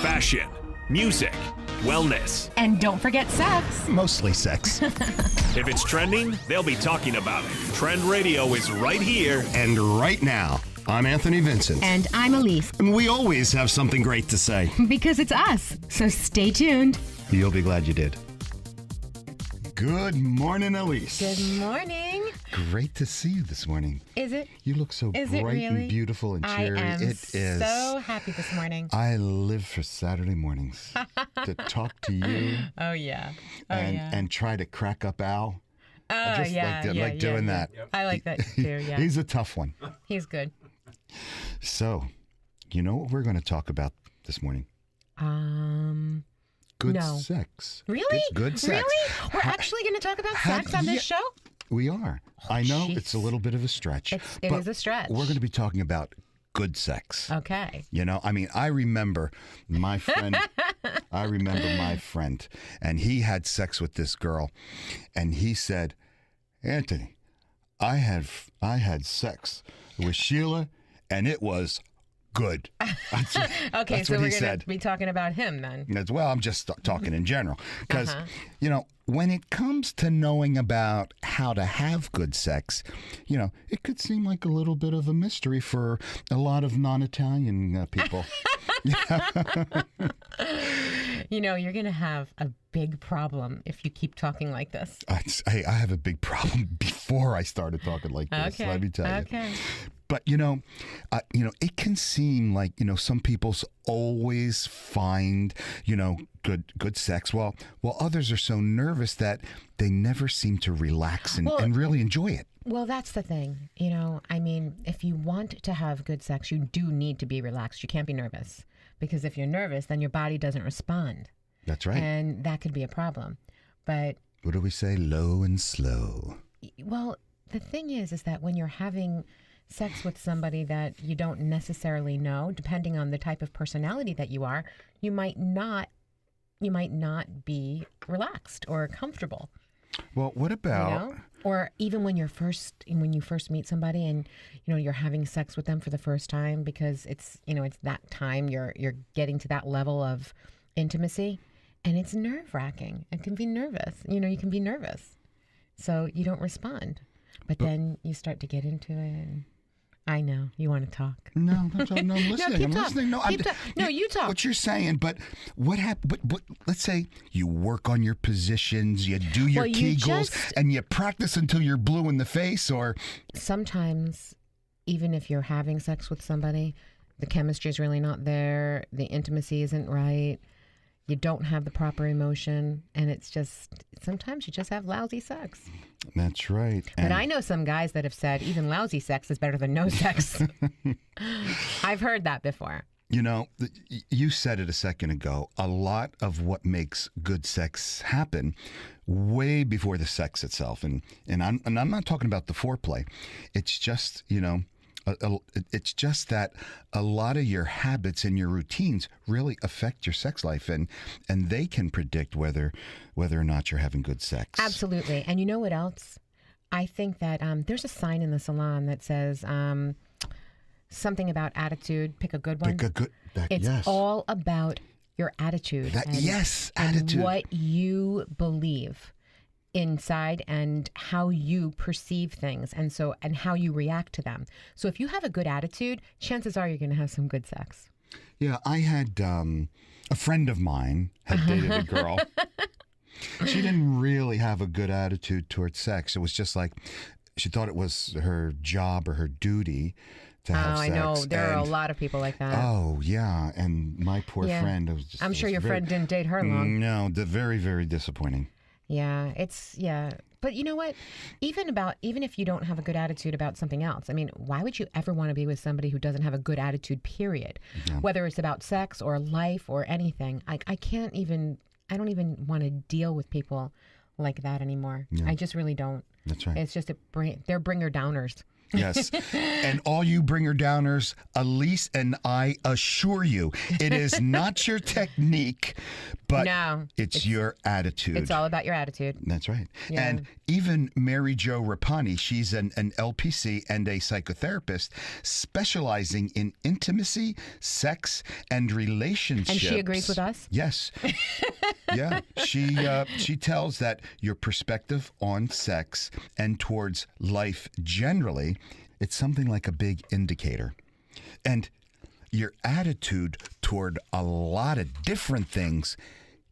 fashion, music, wellness. And don't forget sex. Mostly sex. If it's trending, they'll be talking about it. Trend Radio is right here. And right now, I'm Anthony Vincent. And I'm Elise. And we always have something great to say. Because it's us. So stay tuned. You'll be glad you did. Good morning, Elise. Good morning. Great to see you this morning. Is it? You look so Is bright it really? and beautiful and cheery. I am It is. so happy this morning. I live for Saturday mornings to talk to you Oh, yeah. Oh, and, yeah. and try to crack up Al. Oh, I just like doing that. I like that too, yeah. He's a tough one. He's good. So, you know what we're going to talk about this morning? Good No. sex. Really? Good sex. Really? We're actually going to talk about sex on this show? We are. I know jeez. it's a little bit of a stretch. It but is a stretch. We're going to be talking about good sex. Okay. You know, I mean, I remember my friend, and he had sex with this girl, and he said, Anthony, I had sex with Sheila, and it was good. That's Okay, so what we're he going said. to be talking about him then. As well, I'm just talking in general. Because, Uh-huh. you know, when it comes to knowing about how to have good sex, you know, it could seem like a little bit of a mystery for a lot of non-Italian people. You know, you're going to have a big problem if you keep talking like this. I have a big problem before I started talking like this, Okay. let me tell you. Okay. But, you know, it can seem like, you know, some people always find, you know, good sex, while others are so nervous that they never seem to relax and really enjoy it. Well, that's the thing. You know, I mean, if you want to have good sex, you do need to be relaxed. You can't be nervous. Because if you're nervous, then your body doesn't respond. That's right. And that could be a problem. But, What do we say? Low and slow. well, the thing is that when you're having sex with somebody that you don't necessarily know, depending on the type of personality that you are, you might not be relaxed or comfortable. Well, what about... You know? Or even when you first meet somebody and you know you're having sex with them for the first time, because it's that time you're getting to that level of intimacy, and it's nerve-wracking. It can be nervous. You know, you can be nervous, so you don't respond. But then you start to get into it. And I know you want to talk. No, I'm listening. No, keep I'm talking. listening. No, You talk. What you're saying, but what happened? But let's say you work on your positions, you do your Well, you Kegels, just- and you practice until you're blue in the face, or Sometimes, even if you're having sex with somebody, the chemistry is really not there. The intimacy isn't right. You don't have the proper emotion, and it's just sometimes you just have lousy sex. that's right. But I know some guys that have said even lousy sex is better than no sex. I've heard that before. You know, you said it a second ago. A lot of what makes good sex happen way before the sex itself, and I'm not talking about the foreplay. It's just, you know, it's just that a lot of your habits and your routines really affect your sex life, and they can predict whether or not you're having good sex. Absolutely. And you know what else? I think that there's a sign in the salon that says something about attitude. Pick a good one. Pick a good. It's yes. all about your attitude. Yes, and attitude. what you believe inside and how you perceive things and how you react to them. So if you have a good attitude, chances are you're going to have some good sex. Yeah, I had a friend of mine had dated a girl. She didn't really have a good attitude towards sex. It was just like she thought it was her job or her duty to have sex. I know. There are a lot of people like that. Oh, yeah. And my poor Yeah. friend was just... I'm sure your friend didn't date her long. No, very, very disappointing. Yeah, But you know what? Even if you don't have a good attitude about something else, I mean, why would you ever want to be with somebody who doesn't have a good attitude, period? Yeah. Whether it's about sex or life or anything. I don't even want to deal with people like that anymore. Yeah. I just really don't. That's right. It's just they're bringer downers. Yes. And all you bringer downers, Elise and I assure you, it is not your technique, but No, it's your attitude. It's all about your attitude. That's right. Yeah. And even Mary Jo Rapani, she's an LPC and a psychotherapist specializing in intimacy, sex, and relationships. And she agrees with us? Yes. Yeah. She tells that your perspective on sex and towards life generally, it's something like a big indicator. And your attitude toward a lot of different things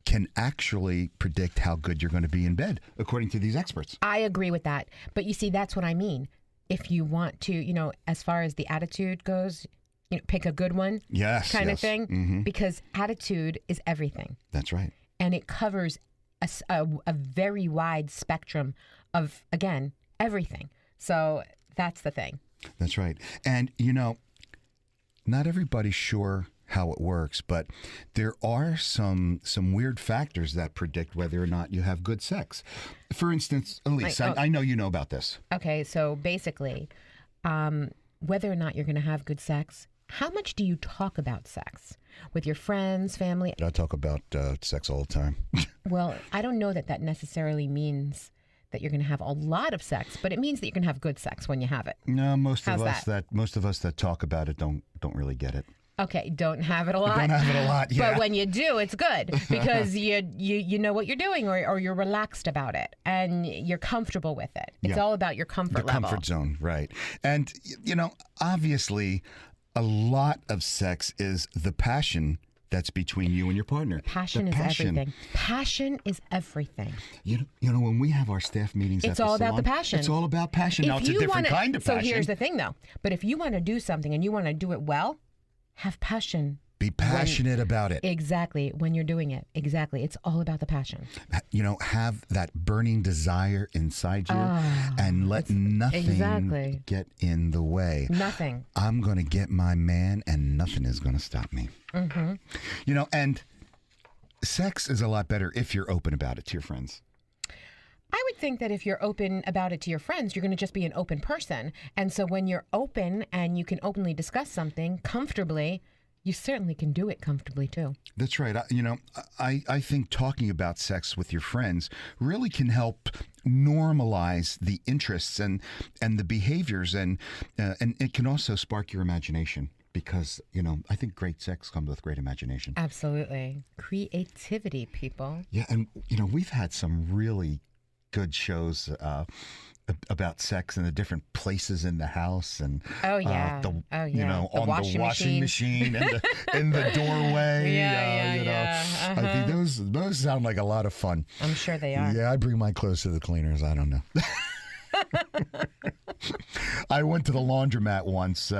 can actually predict how good you're going to be in bed, according to these experts. I agree with that. But you see, that's what I mean. If you want to, as far as the attitude goes, pick a good one Yes. kind of yes. thing. Mhm. Because attitude is everything. That's right. And it covers a very wide spectrum of, again, everything. So that's the thing. That's right. And, not everybody's sure how it works, but there are some weird factors that predict whether or not you have good sex. For instance, Elise, I know you know about this. Okay, so basically, whether or not you're going to have good sex, how much do you talk about sex with your friends, family? I talk about sex all the time. Well, I don't know that necessarily means that you're going to have a lot of sex, but it means that you can have good sex when you have it. No, most How's of us that talk about it don't really get it. Okay, don't have it a lot. Don't have it a lot, yeah. But when you do, it's good because you know what you're doing, or you're relaxed about it and you're comfortable with it. It's Yeah. all about your comfort level. Comfort zone, right. And, obviously, a lot of sex is the passion that's between you and your partner. Passion The is everything. Passion is everything. When we have our staff meetings It's at the all about the salon, passion. It's all about passion. Now, it's a different kind of passion. So here's the thing, though. But if you want to do something and you want to do it well, have passion. Be passionate about it. Exactly. When you're doing it. Exactly. It's all about the passion. Have that burning desire inside you and let nothing exactly. get in the way. Nothing. I'm going to get my man and nothing is going to stop me. Mm-hmm. And sex is a lot better if you're open about it to your friends. I would think that if you're open about it to your friends, you're going to just be an open person. And so when you're open and you can openly discuss something comfortably, you certainly can do it comfortably too. That's right. I think talking about sex with your friends really can help normalize the interests and the behaviors, and it can also spark your imagination because, I think great sex comes with great imagination. Absolutely. Creativity, people. Yeah, and, we've had some really good shows about sex in the different places in the house, and on the washing washing machine and in the doorway. Yeah. I think those sound like a lot of fun. I'm sure they are. Yeah, I bring my clothes to the cleaners. I don't know. I went to the laundromat once,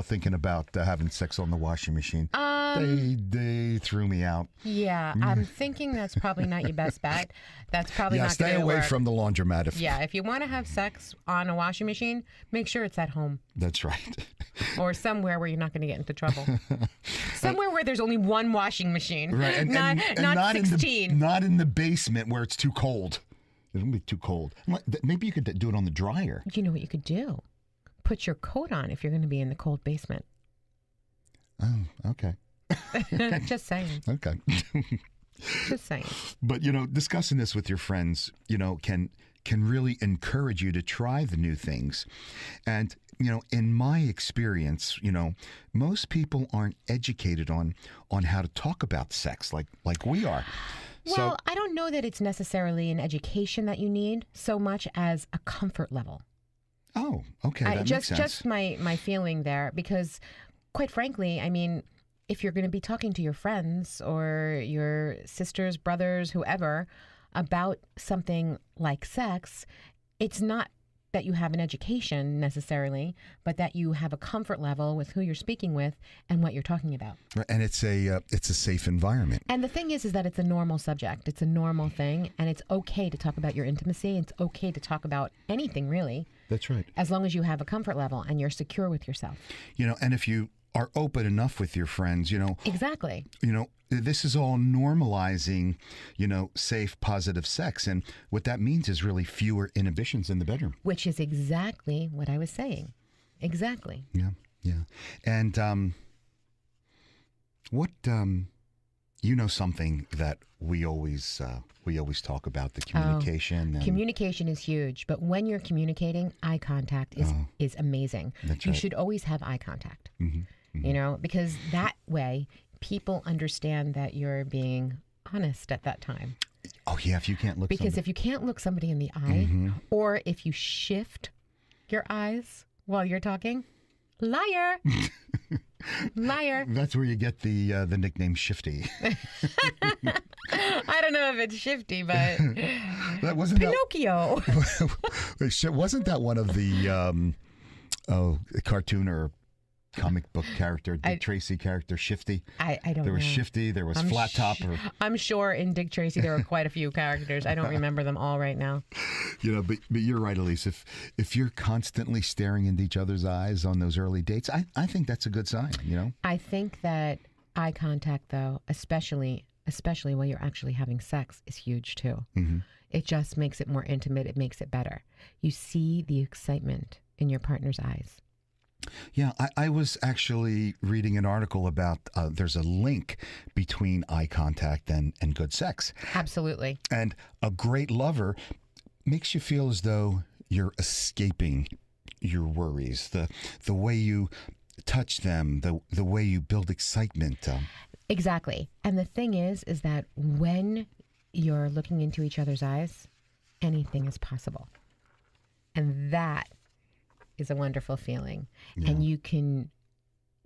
thinking about having sex on the washing machine. They threw me out. Yeah, I'm thinking that's probably not your best bet. That's probably not going to work. Stay away from the laundromat. If you want to have sex on a washing machine, make sure it's at home. That's right. Or somewhere where you're not going to get into trouble. Somewhere where there's only one washing machine. Right, and not 16. Not in the basement where it's too cold. It'll be too cold. Maybe you could do it on the dryer. You know what you could do? Put your coat on if you're going to be in the cold basement. Oh, okay. Just saying. Okay. Just saying. But, discussing this with your friends, can really encourage you to try the new things. And, in my experience, most people aren't educated on how to talk about sex like we are. Well, I don't know that it's necessarily an education that you need so much as a comfort level. Oh, okay. That makes sense. Just my feeling there, because quite frankly, I mean, if you're going to be talking to your friends or your sisters, brothers, whoever, about something like sex, it's not that you have an education necessarily, but that you have a comfort level with who you're speaking with and what you're talking about. Right, and it's a safe environment. And the thing is that it's a normal subject. It's a normal thing, and it's okay to talk about your intimacy. It's okay to talk about anything, really. That's right. As long as you have a comfort level and you're secure with yourself. And if you are open enough with your friends, Exactly. this is all normalizing, safe, positive sex. And what that means is really fewer inhibitions in the bedroom. Which is exactly what I was saying. Exactly. Yeah, yeah. And what something that we always talk about, the communication. And, communication is huge, but when you're communicating, eye contact is amazing. That's you right. should always have eye contact. Mm-hmm. Because that way people understand that you're being honest at that time. Oh yeah, if you can't look. Because if you can't look somebody in the eye, or if you shift your eyes while you're talking, liar. Liar. That's where you get the nickname Shifty. I don't know if it's Shifty, but That wasn't Pinocchio. wasn't that one of the cartoon or comic book character, Dick Tracy character, Shifty? I don't know. There was Shifty, there was Flat Top. I'm sure in Dick Tracy there were quite a few characters. I don't remember them all right now. But you're right, Elise. If you're constantly staring into each other's eyes on those early dates, I think that's a good sign, I think that eye contact, though, especially when you're actually having sex, is huge too. It just makes it more intimate. It makes it better. You see the excitement in your partner's eyes. Yeah, I was actually reading an article about there's a link between eye contact and good sex. Absolutely. And a great lover makes you feel as though you're escaping your worries. The way you touch them, the way you build excitement. Exactly. And the thing is that when you're looking into each other's eyes, anything is possible. And that is a wonderful feeling. Yeah. And you can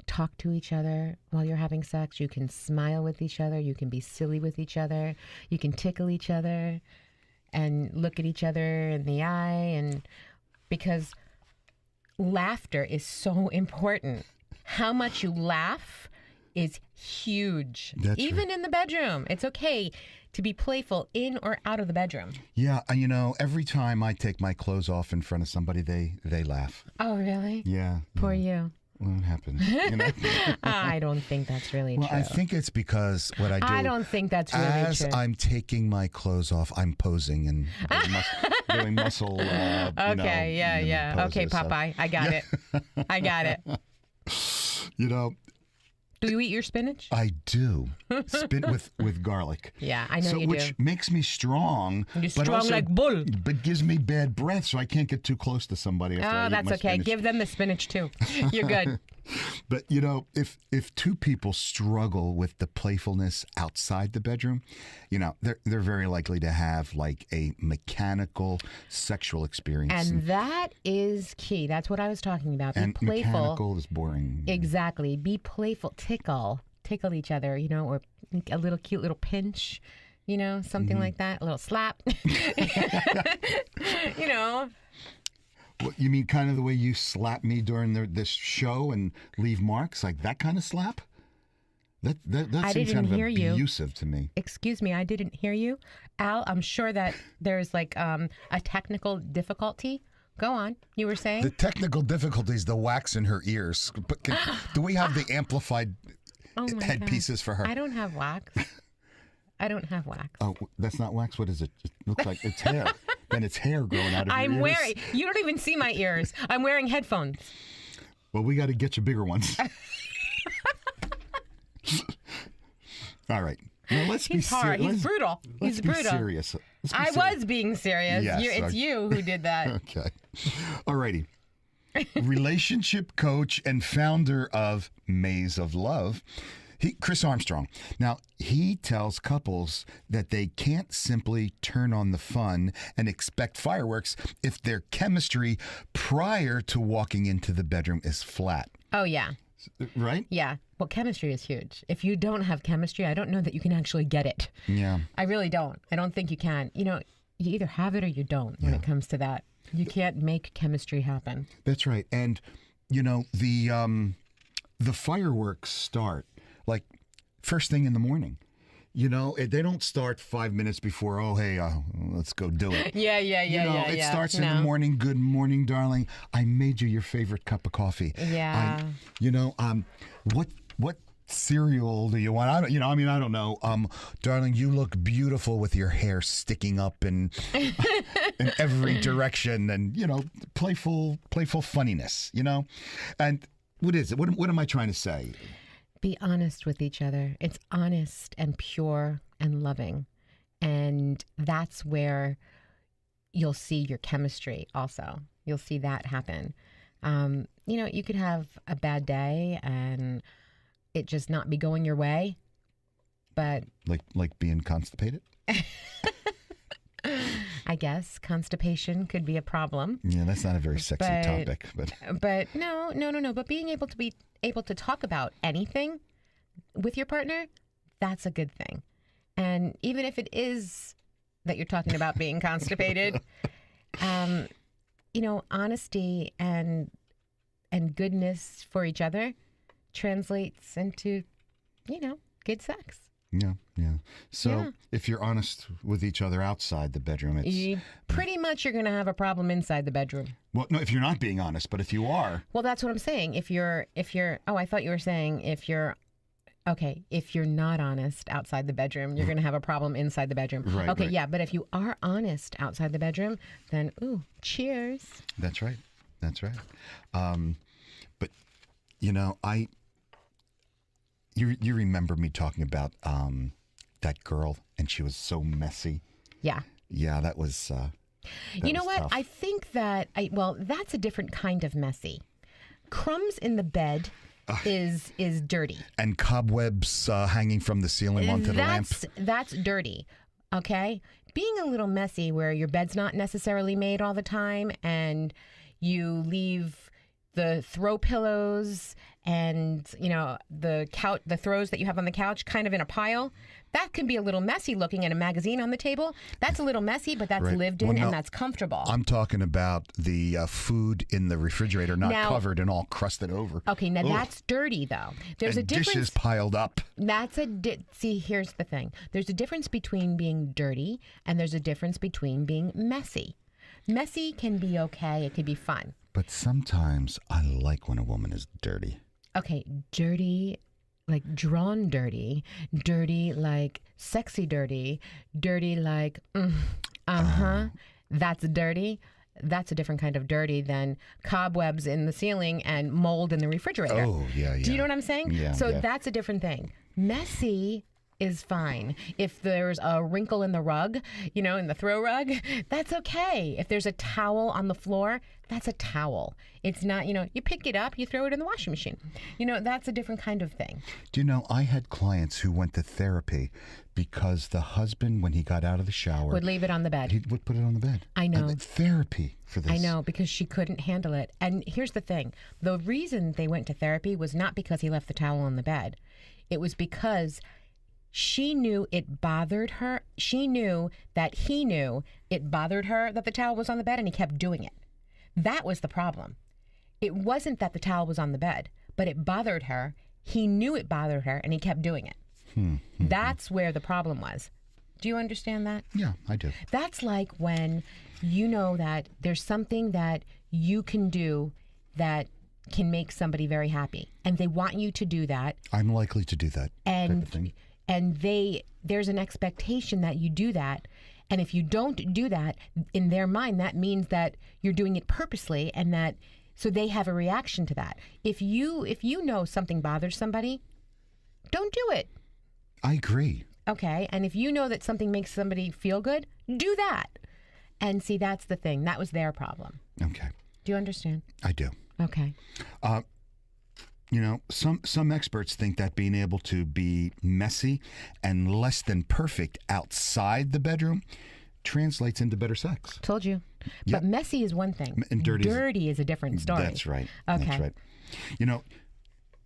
talk to each other while you're having sex. You can smile with each other. You can be silly with each other. You can tickle each other and look at each other in the eye. And because laughter is so important. How much you laugh is huge. That's Even right. in the bedroom. It's okay to be playful in or out of the bedroom. Yeah, every time I take my clothes off in front of somebody, they laugh. Oh, really? Yeah. Poor yeah. you. Well, it happens. I don't think that's really Well, true. I think it's because what I do. I don't think that's really as true. I'm taking my clothes off, I'm posing and doing muscle. Okay, yeah. poses, Okay, so- Popeye, I got it. I got it. Do you eat your spinach? I do with garlic. Yeah, I know you which do. makes me strong. You're but strong also, like bull. But gives me bad breath, so I can't get too close to somebody. After I Oh, eat that's my okay. spinach. Give them the spinach too. You're good. But if two people struggle with the playfulness outside the bedroom, they're very likely to have like a mechanical sexual experience. And that is key. That's what I was talking about. Be And playful. mechanical is boring. Exactly. Be playful. Tickle each other, or a little cute little pinch, something like that. A little slap. What, you mean kind of the way you slap me during this show and leave marks, like that kind of slap? That I seems didn't kind of hear you. abusive to me. Excuse me, I didn't hear you. Al, I'm sure that there's like a technical difficulty. Go on. You were saying? The technical difficulty is the wax in her ears. But do we have the amplified Oh my headpieces for her? I don't have wax. I don't have wax. Oh, that's not wax. What is it? It looks like it's hair. Then it's hair growing out of your ears. You don't even see my ears. I'm wearing headphones. Well, we got to get you bigger ones. All right. Now let's be He's hard. serious. He's brutal. Let's He's be brutal. serious. Let's be I serious. was being serious. Yes, It's you who did that. Okay. All righty. Relationship coach and founder of Maze of Love, Chris Armstrong. Now, he tells couples that they can't simply turn on the fun and expect fireworks if their chemistry prior to walking into the bedroom is flat. Oh, yeah. Right? Yeah. Well, chemistry is huge. If you don't have chemistry, I don't know that you can actually get it. Yeah. I really don't. I don't think you can. You either have it or you don't when it comes to that. You can't make chemistry happen. That's right. And, the fireworks start like first thing in the morning. they don't start 5 minutes before, oh, hey, let's go do it. Yeah. It starts in the morning. Good morning, darling. I made you your favorite cup of coffee. Yeah. What cereal do you want? I don't know. Darling, you look beautiful with your hair sticking up in every direction, and playful funniness. And what is it? What am I trying to say? Be honest with each other. It's honest and pure and loving. And that's where you'll see your chemistry also. You'll see that happen. You could have a bad day and it just not be going your way. But like being constipated? I guess constipation could be a problem. Yeah, that's not a very sexy topic. But no. But being able to talk about anything with your partner, that's a good thing. And even if it is that you're talking about being constipated, honesty and goodness for each other translates into, good sex. Yeah. So if you're honest with each other outside the bedroom, it's pretty much you're going to have a problem inside the bedroom. Well, no, if you're not being honest, but if you are. Well, that's what I'm saying. If you're I thought you were saying if you're not honest outside the bedroom, you're going to have a problem inside the bedroom. Right. Yeah, but if you are honest outside the bedroom, then cheers. That's right. But you remember me talking about that girl, and she was so messy. Yeah. Yeah, that was. You know what? Tough. I think that that's a different kind of messy. Crumbs in the bed is dirty. And cobwebs hanging from the ceiling onto the lamp. That's dirty. Okay? Being a little messy where your bed's not necessarily made all the time and you leave the throw pillows and the throws that you have on the couch kind of in a pile, that can be a little messy looking at a magazine on the table. That's a little messy, but that's lived in and that's comfortable. I'm talking about the food in the refrigerator not covered and all crusted over. Okay, now that's dirty though. There's a difference. Dishes piled up. See, here's the thing. There's a difference between being dirty and there's a difference between being messy. Messy can be okay. It can be fun. But sometimes I like when a woman is dirty. Okay, dirty, like drawn dirty like sexy dirty like, that's dirty. That's a different kind of dirty than cobwebs in the ceiling and mold in the refrigerator. Oh, yeah. Do you know what I'm saying? Yeah. So that's a different thing. Messy is fine. If there's a wrinkle in the rug, in the throw rug, that's okay. If there's a towel on the floor, that's a towel. It's not, you pick it up, you throw it in the washing machine. That's a different kind of thing. Do you know, I had clients who went to therapy because the husband, when he got out of the shower, would leave it on the bed. He would put it on the bed. I know. Therapy for this. I know, because she couldn't handle it. And here's the thing. The reason they went to therapy was not because he left the towel on the bed. It was because she knew it bothered her. She knew that he knew it bothered her that the towel was on the bed, and he kept doing it. That was the problem. It wasn't that the towel was on the bed, but it bothered her. He knew it bothered her, and he kept doing it. That's where the problem was. Do you understand that? Yeah, I do. That's like when you know that there's something that you can do that can make somebody very happy, and they want you to do that. I'm likely to do that type of thing. And there's an expectation that you do that. And if you don't do that, in their mind, that means that you're doing it purposely, and that so they have a reaction to that. If you know something bothers somebody, don't do it. I agree. Okay. And if you know that something makes somebody feel good, do that. And see, that's the thing. That was their problem. Okay. Do you understand? I do. Okay. Some experts think that being able to be messy and less than perfect outside the bedroom translates into better sex. Told you. Yep. But messy is one thing. And dirty is a different story. That's right. Okay. That's right.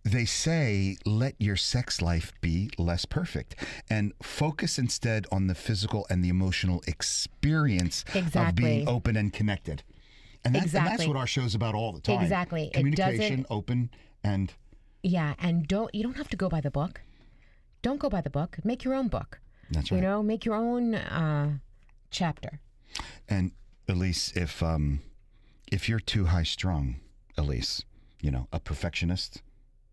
They say let your sex life be less perfect and focus instead on the physical and the emotional experience of being open and connected. And that's what our show's about all the time. Exactly. Communication, open, and... Yeah, and you don't have to go by the book. don't go by the book. Make your own book. That's right. You know, make your own chapter. And Elise, if you're too high strung, Elise, you know, a perfectionist,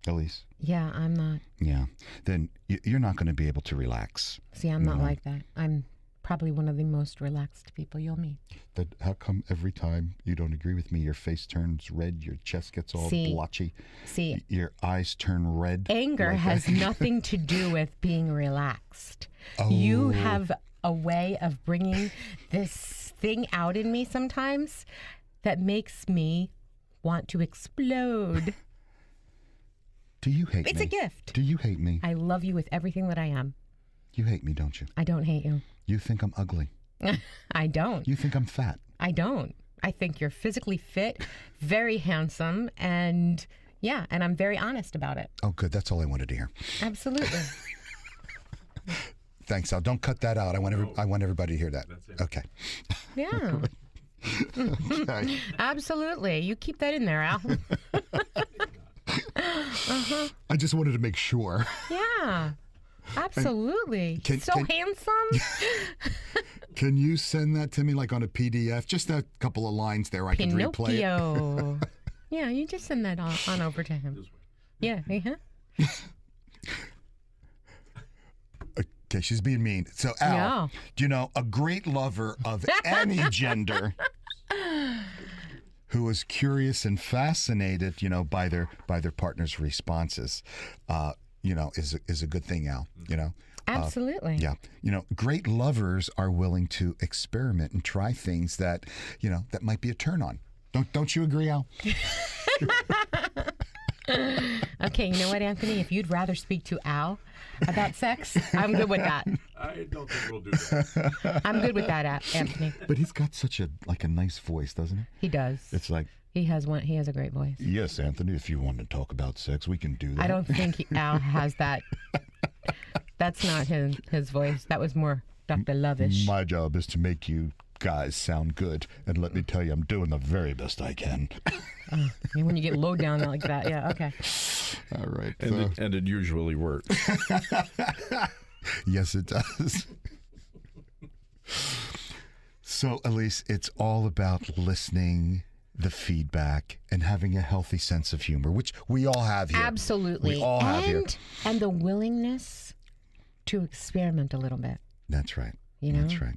Elise. Yeah, I'm not. Yeah. Then you're not going to be able to relax. See, I'm not like that. I'm probably one of the most relaxed people you'll meet. But how come every time you don't agree with me, your face turns red, your chest gets all blotchy, your eyes turn red? Anger like has that? nothing to do with being relaxed. Oh. You have a way of bringing this thing out in me sometimes that makes me want to explode. Do you hate me? It's a gift. Do you hate me? I love you with everything that I am. You hate me, don't you? I don't hate you. You think I'm ugly. I don't. You think I'm fat. I don't. I think you're physically fit, very handsome, and yeah, and I'm very honest about it. Oh, good. That's all I wanted to hear. Absolutely. Thanks, Al. Don't cut that out. I want everybody to hear that. Okay. Yeah. Okay. Absolutely. You keep that in there, Al. I just wanted to make sure. Yeah. Absolutely. So handsome. Can you send that to me like on a PDF? Just a couple of lines there I can replay it. Pinocchio. Yeah, you just send that on over to him. Yeah. Uh-huh. Okay, she's being mean. So, Al, you know, a great lover of any gender who is curious and fascinated, you know, by their partner's responses, you know, is a good thing, Al, you know? Absolutely. Yeah. You know, great lovers are willing to experiment and try things that, you know, that might be a turn on. Don't you agree, Al? Okay, you know what, Anthony? If you'd rather speak to Al about sex, I'm good with that. I don't think we'll do that. I'm good with that, Anthony. But he's got such a nice voice, doesn't he? He does. It's like, He has a great voice. yes, Anthony, if you want to talk about sex, we can do that. I don't think Al has that. That's not his voice. That was more Dr. Lovish. My job is to make you guys sound good, and let me tell you, I'm doing the very best I can. When you get low down like that, yeah, okay. All right. And it usually works. Yes, it does. So, Elise, it's all about listening, the feedback, and having a healthy sense of humor, which we all have here. Absolutely. We all have here. And the willingness to experiment a little bit. That's right. You know? That's right.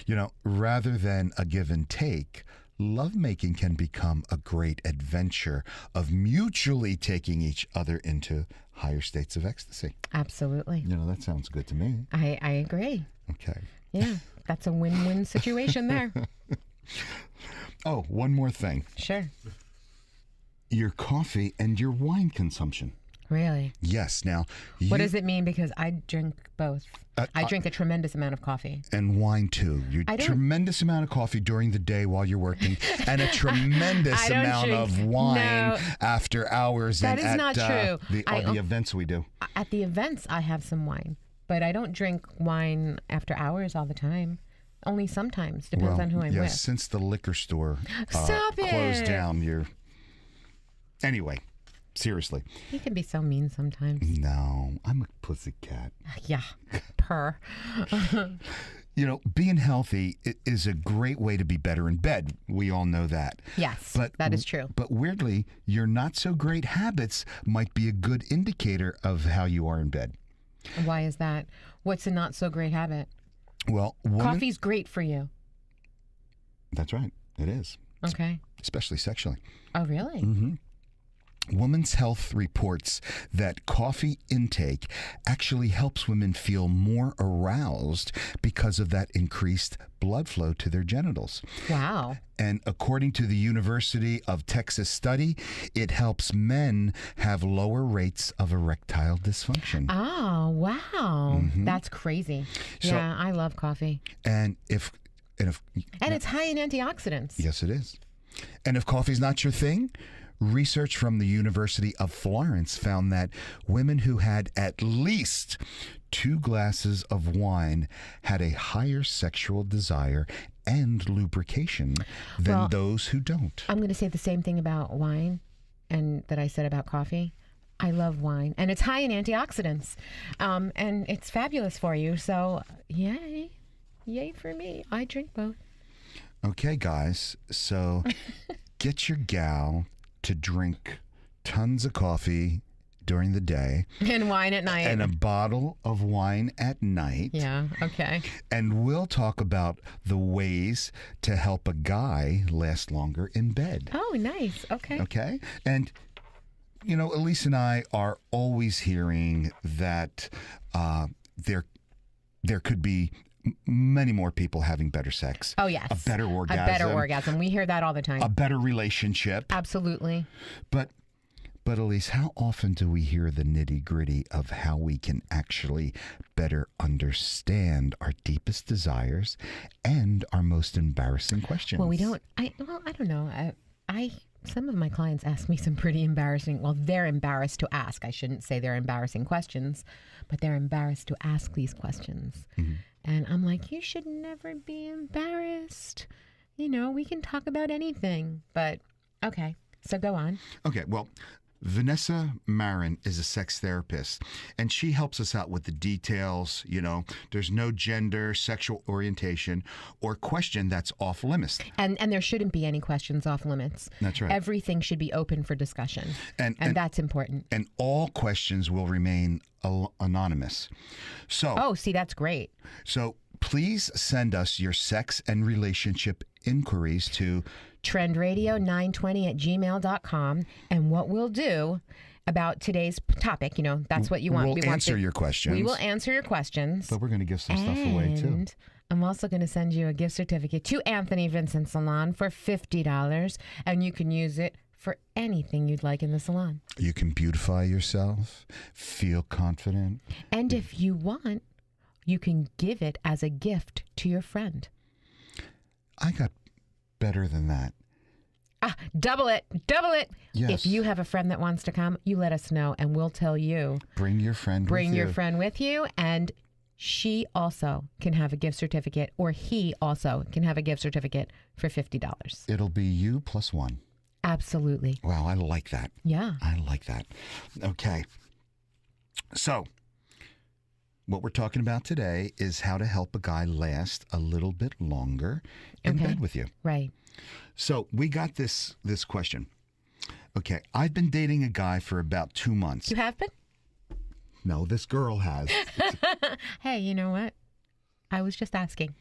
You know, rather than a give and take, lovemaking can become a great adventure of mutually taking each other into higher states of ecstasy. Absolutely. You know, that sounds good to me. I agree. Okay. Yeah, that's a win-win situation there. Oh, one more thing. Sure. Your coffee and your wine consumption. Really? Yes. Now, What does it mean? Because I drink both. I drink a tremendous amount of coffee. And wine, too. You tremendous amount of coffee during the day while you're working, and a tremendous amount of wine after hours. That is not true. The events we do. At the events, I have some wine, but I don't drink wine after hours all the time. Only sometimes. Depends on who I'm with. Since the liquor store Stop closed it. down, Anyway, seriously. You can be so mean sometimes. No, I'm a pussycat. Yeah, purr. You know, being healthy is a great way to be better in bed. We all know that. Yes, that is true. But weirdly, your not so great habits might be a good indicator of how you are in bed. Why is that? What's a not so great habit? Well, Coffee's great for you. That's right. It is. Okay. Especially sexually. Oh, really? Mm-hmm. Women's Health reports that coffee intake actually helps women feel more aroused because of that increased blood flow to their genitals. Wow. And according to the University of Texas study, it helps men have lower rates of erectile dysfunction. Oh, wow. That's crazy. So- Yeah, I love coffee. And if And it's high in antioxidants. yes, it is. And if coffee's not your thing, research from the University of Florence found that women who had at least 2 glasses of wine had a higher sexual desire and lubrication than those who don't. I'm going to say the same thing about wine and that I said about coffee. I love wine, and it's high in antioxidants, and it's fabulous for you. So, yay for me. I drink both. Okay, guys. So get your gal to drink tons of coffee during the day And wine at night. and a bottle of wine at night. Yeah. Okay. And we'll talk about the ways to help a guy last longer in bed. Oh, nice. Okay. Okay? And, you know, Elise and I are always hearing that there could be many more people having better sex. Oh, yes. A better orgasm. A better orgasm. We hear that all the time. A better relationship. Absolutely. But Elise, how often do we hear the nitty-gritty of how we can actually better understand our deepest desires and our most embarrassing questions? Well, we don't. I don't know. Some of my clients ask me some pretty embarrassing. Well, they're embarrassed to ask. I shouldn't say they're embarrassing questions, but they're embarrassed to ask these questions. Mm-hmm. And I'm like, you should never be embarrassed. You know, we can talk about anything. But okay, so go on. Okay, well, Vanessa Marin is a sex therapist, and she helps us out with the details. You know, there's no gender, sexual orientation, or question that's off limits. And there shouldn't be any questions off limits. That's right. Everything should be open for discussion. And that's important. And all questions will remain anonymous. Oh, see, that's great. So please send us your sex and relationship inquiries to trendradio920@gmail.com. And what we'll do about today's topic, you know, that's what you want. We'll answer your questions. We will answer your questions. But we're going to give some stuff away too. And I'm also going to send you a gift certificate to Anthony Vincent Salon for $50, and you can use it for anything you'd like in the salon. You can beautify yourself, feel confident. And if you want, you can give it as a gift to your friend. I got better than that. Double it. Yes. If you have a friend that wants to come, you let us know, and we'll tell you. Bring your friend Bring with your you. friend with you, and she also can have a gift certificate, or he also can have a gift certificate for $50. It'll be you plus one. Absolutely. Wow, I like that. Yeah. I like that. Okay. So, what we're talking about today is how to help a guy last a little bit longer in Okay. bed with you. Right. So, we got this question. Okay, I've been dating a guy for about 2 months. You have been? No, this girl has. Hey, you know what? I was just asking.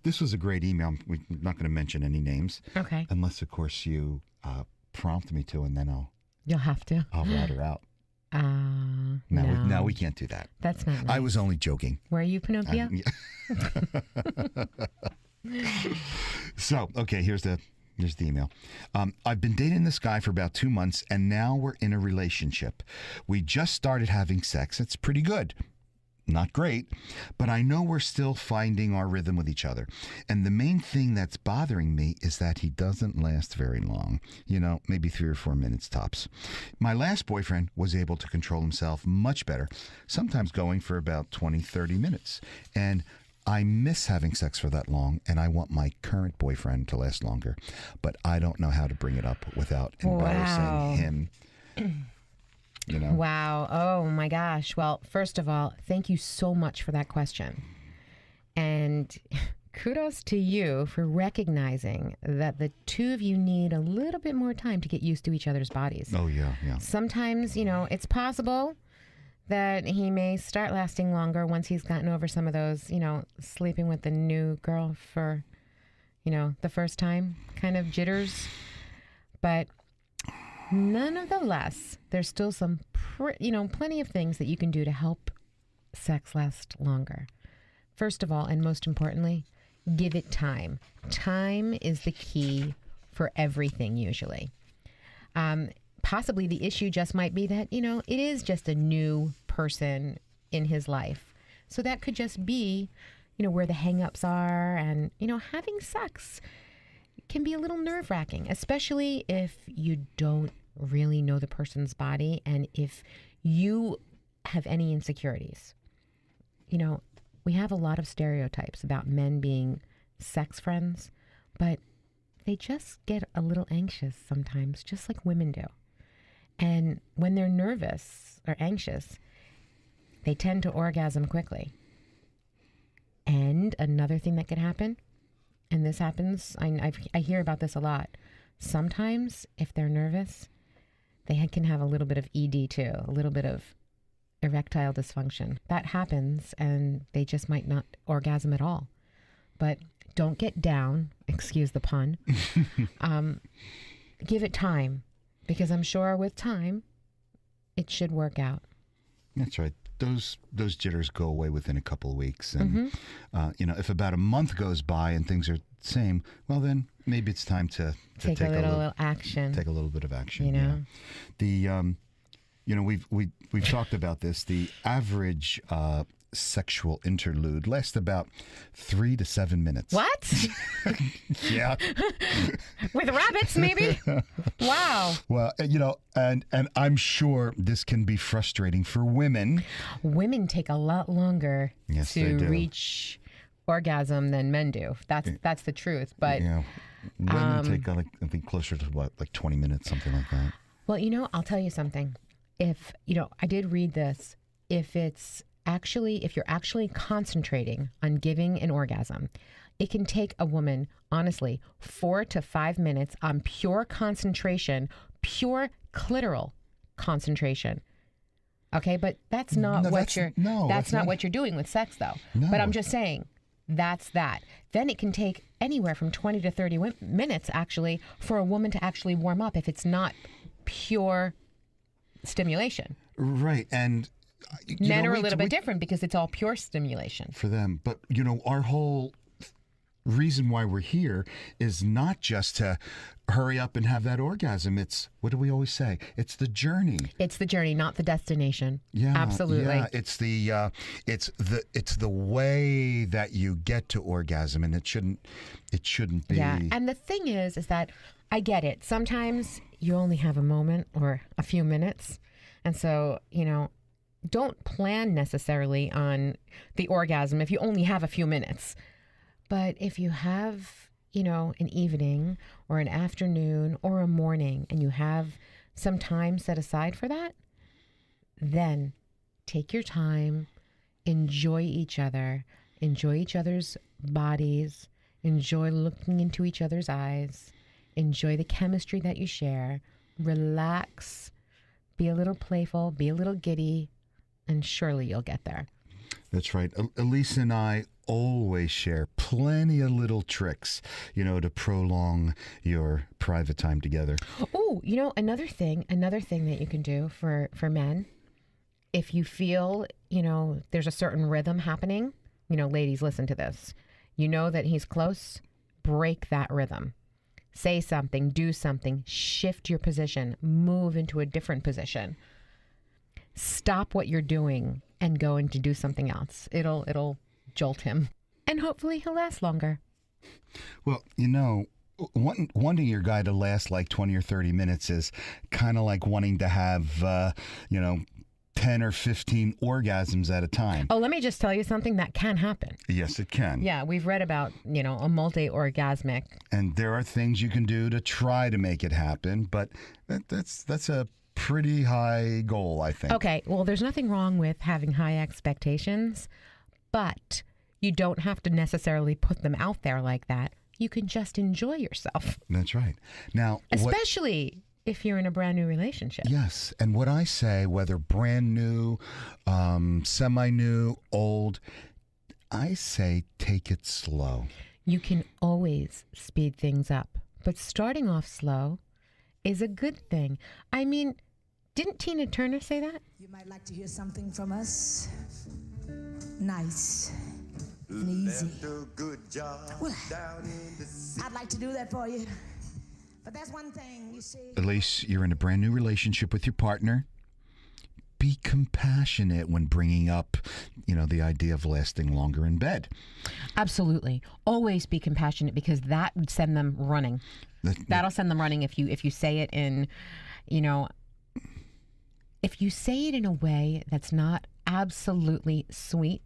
This was a great email. We're not going to mention any names. Okay. Unless, of course, you prompt me to, and then You'll have to. I'll rat her out. No. No, we can't do that. That's not nice. I was only joking. Were you Pinocchio? So, okay, here's the email. I've been dating this guy for about 2 months, and now we're in a relationship. We just started having sex. It's pretty good. Not great, but I know we're still finding our rhythm with each other. And the main thing that's bothering me is that he doesn't last very long. You know, maybe 3 or 4 minutes tops. My last boyfriend was able to control himself much better, sometimes going for about 20, 30 minutes. And I miss having sex for that long, and I want my current boyfriend to last longer. But I don't know how to bring it up without embarrassing Wow. him. You know? Wow. Oh my gosh. Well, first of all, thank you so much for that question. And kudos to you for recognizing that the two of you need a little bit more time to get used to each other's bodies. Oh, yeah. Sometimes, you know, it's possible that he may start lasting longer once he's gotten over some of those, you know, sleeping with the new girl for, you know, the first time kind of jitters. But nonetheless, there's still some, plenty of things that you can do to help sex last longer. First of all, and most importantly, give it time. Time is the key for everything usually. Possibly the issue just might be that, you know, it is just a new person in his life. So that could just be, you know, where the hang-ups are, and, you know, having sex can be a little nerve-wracking, especially if you don't really know the person's body and if you have any insecurities. You know, we have a lot of stereotypes about men being sex friends, but they just get a little anxious sometimes, just like women do. And when they're nervous or anxious, they tend to orgasm quickly. And another thing that could happen, and this happens, I hear about this a lot. Sometimes, if they're nervous, they can have a little bit of ED too, a little bit of erectile dysfunction. That happens, and they just might not orgasm at all. But don't get down, excuse the pun. Give it time, because I'm sure with time, it should work out. That's right. Those jitters go away within a couple of weeks, and if about a month goes by and things are the same, well then maybe it's time to take a little action. Take a little bit of action. You know, we've talked about this. The average sexual interlude lasts about 3 to 7 minutes. What? Yeah. With rabbits, maybe? Wow. Well, and I'm sure this can be frustrating for women. Women take a lot longer Yes, they to do. reach orgasm than men do. That's the truth. But Yeah. Women take, I think, closer to like 20 minutes, something like that. well, I'll tell you something. If I did read this. If you're actually concentrating on giving an orgasm, it can take a woman, honestly, 4 to 5 minutes on pure concentration, pure clitoral concentration. Okay, but that's not what you're doing with sex, though. No. But I'm just saying, that's that. Then it can take anywhere from 20 to 30 minutes, actually, for a woman to actually warm up if it's not pure stimulation. Right, and Men are a little bit different because it's all pure stimulation. for them. But, our whole reason why we're here is not just to hurry up and have that orgasm. It's, what do we always say? It's the journey. It's the journey, not the destination. Yeah, Absolutely. Yeah, it's the way that you get to orgasm, and it shouldn't be. Yeah. And the thing is that I get it. Sometimes you only have a moment or a few minutes. And so, don't plan necessarily on the orgasm if you only have a few minutes. But if you have, an evening or an afternoon or a morning and you have some time set aside for that, then take your time, enjoy each other, enjoy each other's bodies, enjoy looking into each other's eyes, enjoy the chemistry that you share, relax, be a little playful, be a little giddy, and surely you'll get there. That's right. Elise and I always share plenty of little tricks, to prolong your private time together. Oh, another thing that you can do for men, if you feel, there's a certain rhythm happening, ladies, listen to this. You know that he's close, break that rhythm. Say something, do something, shift your position, move into a different position. Stop what you're doing and go in to do something else. It'll jolt him. And hopefully he'll last longer. Well, wanting your guy to last like 20 or 30 minutes is kind of like wanting to have, 10 or 15 orgasms at a time. Oh, let me just tell you something that can happen. Yes, it can. Yeah, we've read about, a multi-orgasmic. And there are things you can do to try to make it happen, but that's a pretty high goal, I think. Okay, well, there's nothing wrong with having high expectations, but you don't have to necessarily put them out there like that. You can just enjoy yourself. That's right. Now, especially if you're in a brand new relationship. Yes, and what I say, whether brand new, semi-new, old, I say take it slow. You can always speed things up, but starting off slow is a good thing. I mean, didn't Tina Turner say that? You might like to hear something from us. Nice and easy. Well, I'd like to do that for you. But that's one thing, you see. Elise, you're in a brand new relationship with your partner. Be compassionate when bringing up, the idea of lasting longer in bed. Absolutely. Always be compassionate, because that would send them running. That'll send them running if you say it in, if you say it in a way that's not absolutely sweet,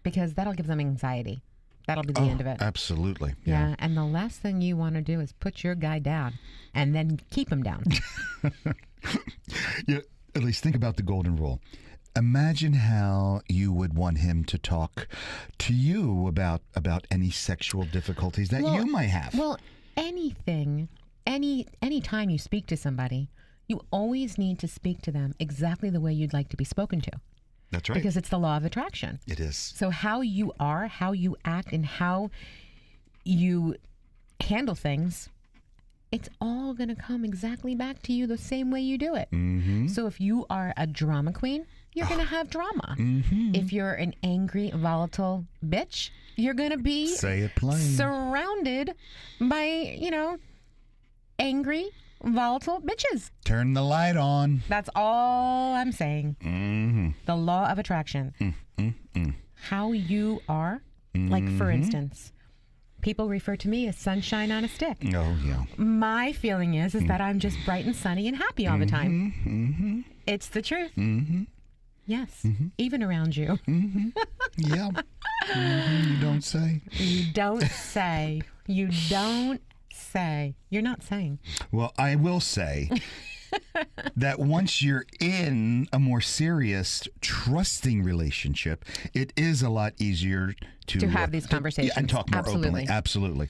because that'll give them anxiety. That'll be the end of it. Absolutely. Yeah. And the last thing you want to do is put your guy down and then keep him down. Yeah, at least think about the golden rule. Imagine how you would want him to talk to you about any sexual difficulties that you might have. Well, any time you speak to somebody, you always need to speak to them exactly the way you'd like to be spoken to. That's right. Because it's the law of attraction. It is. So how you are, how you act, and how you handle things, it's all going to come exactly back to you the same way you do it. Mm-hmm. So if you are a drama queen, you're going to have drama. Mm-hmm. If you're an angry, volatile bitch, you're going to be Say it plain. surrounded by, angry, volatile bitches. Turn the light on. That's all I'm saying. Mm-hmm. The law of attraction. Mm-hmm. How you are, like for instance, people refer to me as sunshine on a stick. Oh, yeah. My feeling is that I'm just bright and sunny and happy all the time. Mm-hmm. It's the truth. Mm-hmm. Yes, even around you. Mm-hmm. Yeah. You don't say. You don't say. You don't say. You're not saying. Well, I will say that once you're in a more serious, trusting relationship, it is a lot easier to have these conversations. And talk more Absolutely. openly. Absolutely.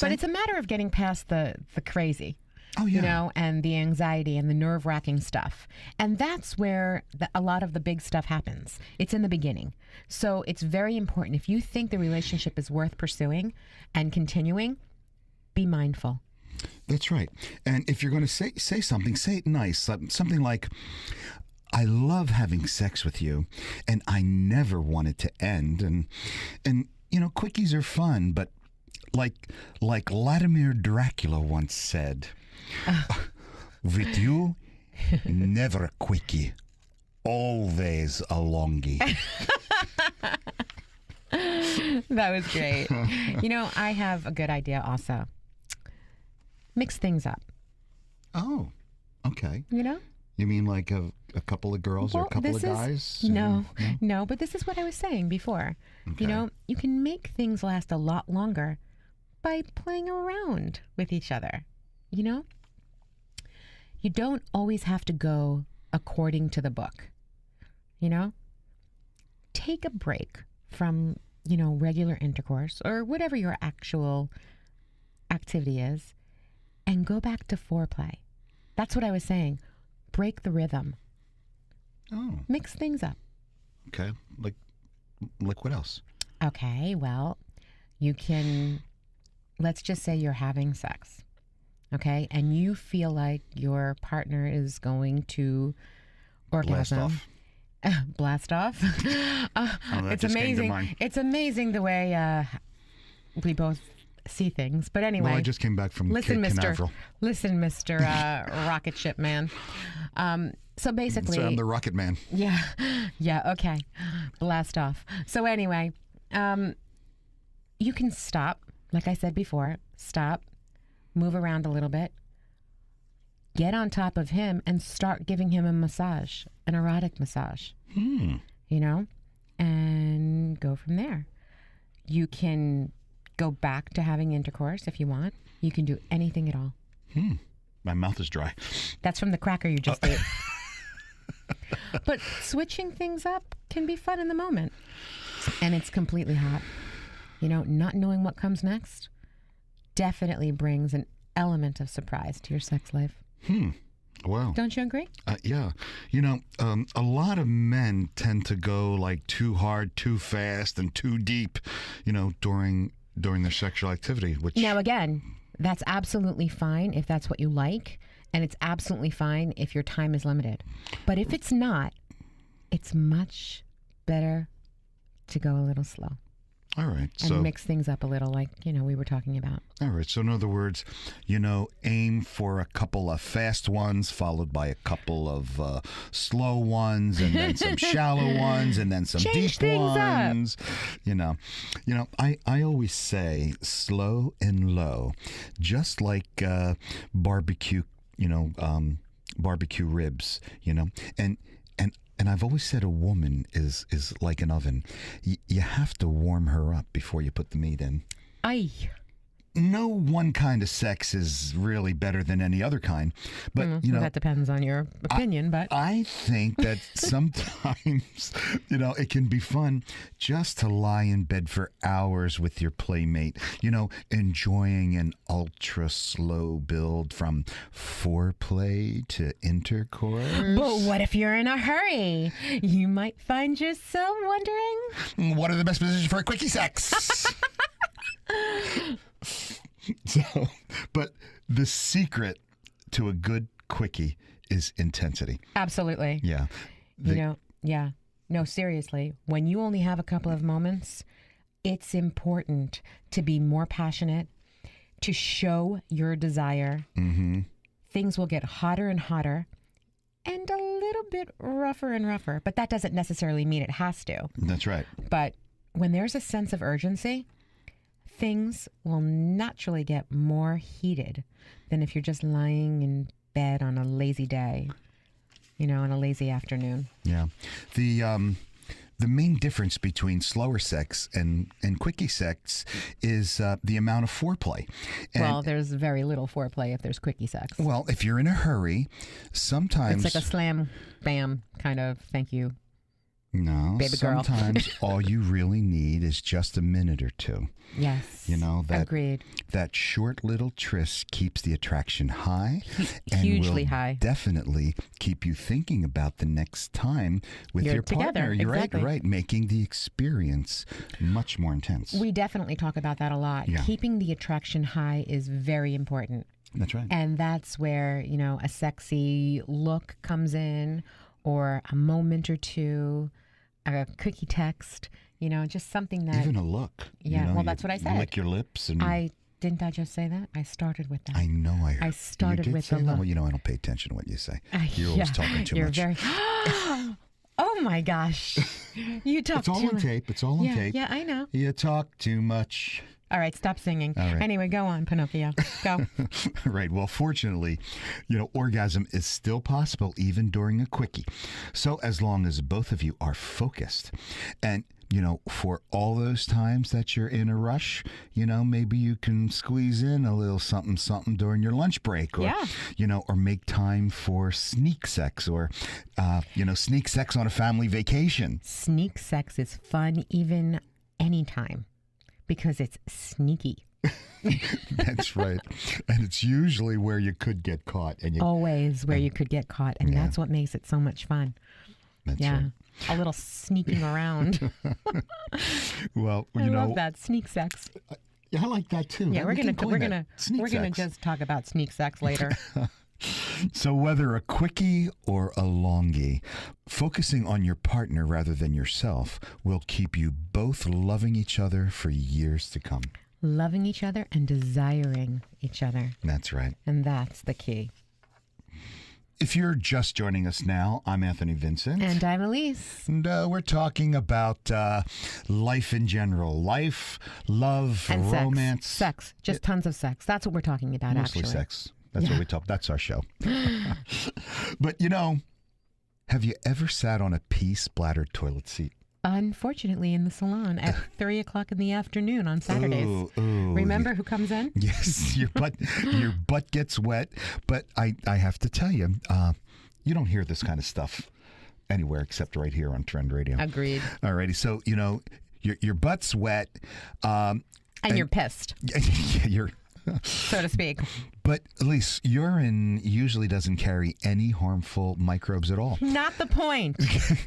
But it's a matter of getting past the crazy. Oh, yeah. And the anxiety and the nerve-wracking stuff. And that's where a lot of the big stuff happens. It's in the beginning. So it's very important. If you think the relationship is worth pursuing and continuing, be mindful. That's right. And if you're going to say something, say it nice. Something like, I love having sex with you, and I never want it to end. And quickies are fun, but like Vladimir Dracula once said, with you, never a quickie, always a longie. That was great. I have a good idea also. Mix things up. Oh, okay. You mean like a couple of girls or a couple of guys? No, but this is what I was saying before. Okay. You can make things last a lot longer by playing around with each other. You don't always have to go according to the book. Take a break from, regular intercourse or whatever your actual activity is and go back to foreplay. That's what I was saying. Break the rhythm. Oh. Mix things up. Okay. Like what else? Okay, well, you can, let's just say you're having sex, okay? And you feel like your partner is going to orgasm. Blast off. It's amazing. It's amazing the way we both see things. But anyway. Well, I just came back from Cape Canaveral. Listen, Mr. Rocket Ship Man. So basically. So I'm the Rocket Man. Yeah. Yeah. Okay. Blast off. So anyway, you can stop. Like I said before, stop, move around a little bit, get on top of him and start giving him a massage, an erotic massage, and go from there. You can go back to having intercourse if you want. You can do anything at all. My mouth is dry. That's from the cracker you just ate. But switching things up can be fun in the moment. And it's completely hot. Not knowing what comes next definitely brings an element of surprise to your sex life. Wow. Don't you agree? Yeah. A lot of men tend to go like too hard, too fast, and too deep, during their sexual activity, which... Now, again, that's absolutely fine if that's what you like, and it's absolutely fine if your time is limited. But if it's not, it's much better to go a little slow. All right. And mix things up a little, like, we were talking about. All right. So in other words, aim for a couple of fast ones, followed by a couple of slow ones, and then some shallow ones, and then some Change deep things ones. I always say slow and low, just like barbecue, barbecue ribs, and And I've always said a woman is like an oven. You have to warm her up before you put the meat in. Aye. No one kind of sex is really better than any other kind, but that depends on your opinion. But I think that sometimes, it can be fun just to lie in bed for hours with your playmate, enjoying an ultra slow build from foreplay to intercourse. But what if you're in a hurry? You might find yourself wondering, what are the best positions for a quickie sex? But the secret to a good quickie is intensity. Absolutely. Yeah. Yeah. No, seriously. When you only have a couple of moments, it's important to be more passionate, to show your desire. Mm-hmm. Things will get hotter and hotter and a little bit rougher and rougher, but that doesn't necessarily mean it has to. That's right. But when there's a sense of urgency, things will naturally get more heated than if you're just lying in bed on a lazy day, on a lazy afternoon. Yeah. The main difference between slower sex and quickie sex is the amount of foreplay. And, well, there's very little foreplay if there's quickie sex. Well, if you're in a hurry, sometimes... It's like a slam, bam kind of thank you. No, baby girl. Sometimes all you really need is just a minute or two. Yes. Agreed. That short little tryst keeps the attraction high. Hugely and will high. Definitely keep you thinking about the next time with your partner. You're exactly. right, making the experience much more intense. We definitely talk about that a lot. Yeah. Keeping the attraction high is very important. That's right. And that's where, a sexy look comes in, or a moment or two, a quickie text, just something that... Even a look. Yeah, well, that's what I said. Lick your lips. And Didn't I just say that? I started with that. I know I heard. I started you did with say the that? look. Well, I don't pay attention to what you say. You're always talking too much. You're very... Oh, my gosh. You talk too much. It's all on tape. It's all on tape. Yeah, I know. You talk too much. All right, stop singing. All right. Anyway, go on, Pinocchio. Go. Right. Well, fortunately, orgasm is still possible even during a quickie. So as long as both of you are focused and, for all those times that you're in a rush, maybe you can squeeze in a little something, something during your lunch break or, or make time for sneak sex or, sneak sex on a family vacation. Sneak sex is fun even anytime. Because it's sneaky. That's right. And it's usually where you could get caught. Always where you could get caught. And that's what makes it so much fun. That's right. A little sneaking around. Well, I love that. Sneak sex. Yeah, I like that too. Yeah, we're gonna just talk about sneak sex later. So whether a quickie or a longie, focusing on your partner rather than yourself will keep you both loving each other for years to come. Loving each other and desiring each other. That's right. And that's the key. If you're just joining us now, I'm Anthony Vincent. And I'm Elise. And we're talking about life in general. Life, love, and romance. Sex. Just tons of sex. That's what we're talking about, Mostly actually. Sex. That's what we talk. That's our show. But, have you ever sat on a pea-splattered toilet seat? Unfortunately, in the salon at 3 o'clock in the afternoon on Saturdays. Ooh, Remember who comes in? Yes, your butt gets wet. But I have to tell you, you don't hear this kind of stuff anywhere except right here on Trend Radio. Agreed. Alrighty, so your butt's wet, and you're pissed. You're. So to speak. But Elise, urine usually doesn't carry any harmful microbes at all. Not the point.